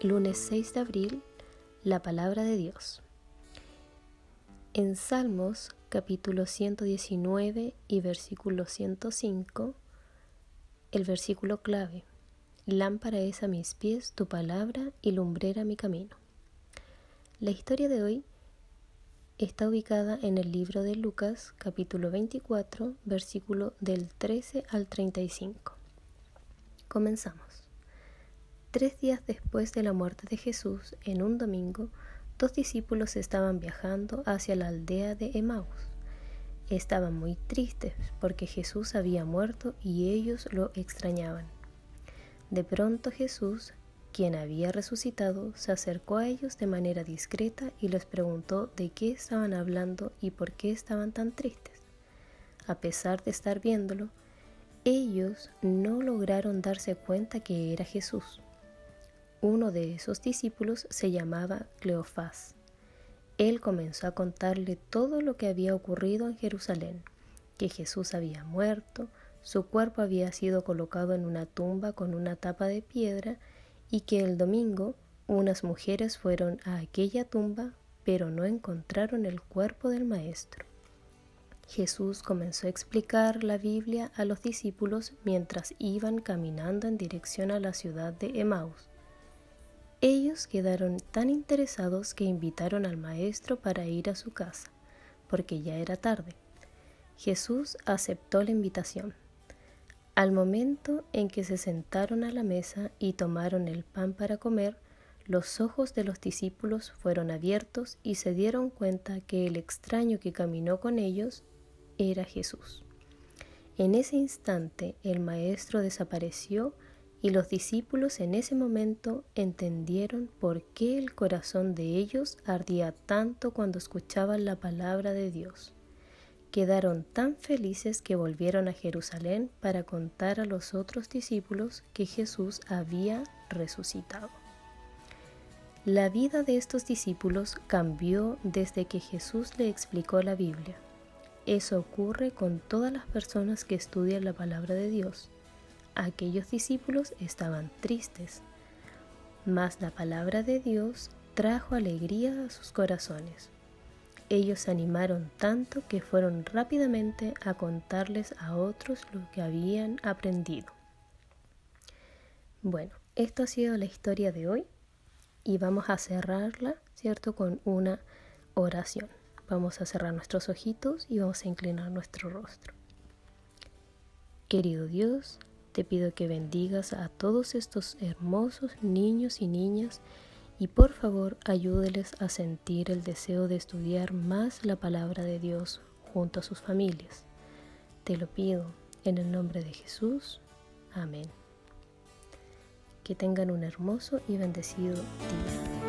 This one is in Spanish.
Lunes 6 de abril, la palabra de Dios. En Salmos, capítulo 119 y versículo 105, el versículo clave: Lámpara es a mis pies tu palabra y lumbrera mi camino. La historia de hoy está ubicada en el libro de Lucas, capítulo 24, versículo del 13 al 35. Comenzamos. 3 días después de la muerte de Jesús, en un domingo, 2 discípulos estaban viajando hacia la aldea de Emaús. Estaban muy tristes porque Jesús había muerto y ellos lo extrañaban. De pronto Jesús, quien había resucitado, se acercó a ellos de manera discreta y les preguntó de qué estaban hablando y por qué estaban tan tristes. A pesar de estar viéndolo, ellos no lograron darse cuenta que era Jesús. Uno de esos discípulos se llamaba Cleofás. Él comenzó a contarle todo lo que había ocurrido en Jerusalén, que Jesús había muerto, su cuerpo había sido colocado en una tumba con una tapa de piedra y que el domingo unas mujeres fueron a aquella tumba, pero no encontraron el cuerpo del Maestro. Jesús comenzó a explicar la Biblia a los discípulos mientras iban caminando en dirección a la ciudad de Emaús. Ellos quedaron tan interesados que invitaron al maestro para ir a su casa, porque ya era tarde. Jesús aceptó la invitación. Al momento en que se sentaron a la mesa y tomaron el pan para comer, los ojos de los discípulos fueron abiertos y se dieron cuenta que el extraño que caminó con ellos era Jesús. En ese instante el maestro desapareció y los discípulos en ese momento entendieron por qué el corazón de ellos ardía tanto cuando escuchaban la palabra de Dios. Quedaron tan felices que volvieron a Jerusalén para contar a los otros discípulos que Jesús había resucitado. La vida de estos discípulos cambió desde que Jesús le explicó la Biblia. Eso ocurre con todas las personas que estudian la palabra de Dios. Aquellos discípulos estaban tristes, mas la palabra de Dios trajo alegría a sus corazones. Ellos se animaron tanto que fueron rápidamente a contarles a otros lo que habían aprendido. Bueno, esto ha sido la historia de hoy y vamos a cerrarla, ¿cierto?, con una oración. Vamos a cerrar nuestros ojitos y vamos a inclinar nuestro rostro. Querido Dios, te pido que bendigas a todos estos hermosos niños y niñas y por favor ayúdeles a sentir el deseo de estudiar más la palabra de Dios junto a sus familias. Te lo pido en el nombre de Jesús. Amén. Que tengan un hermoso y bendecido día.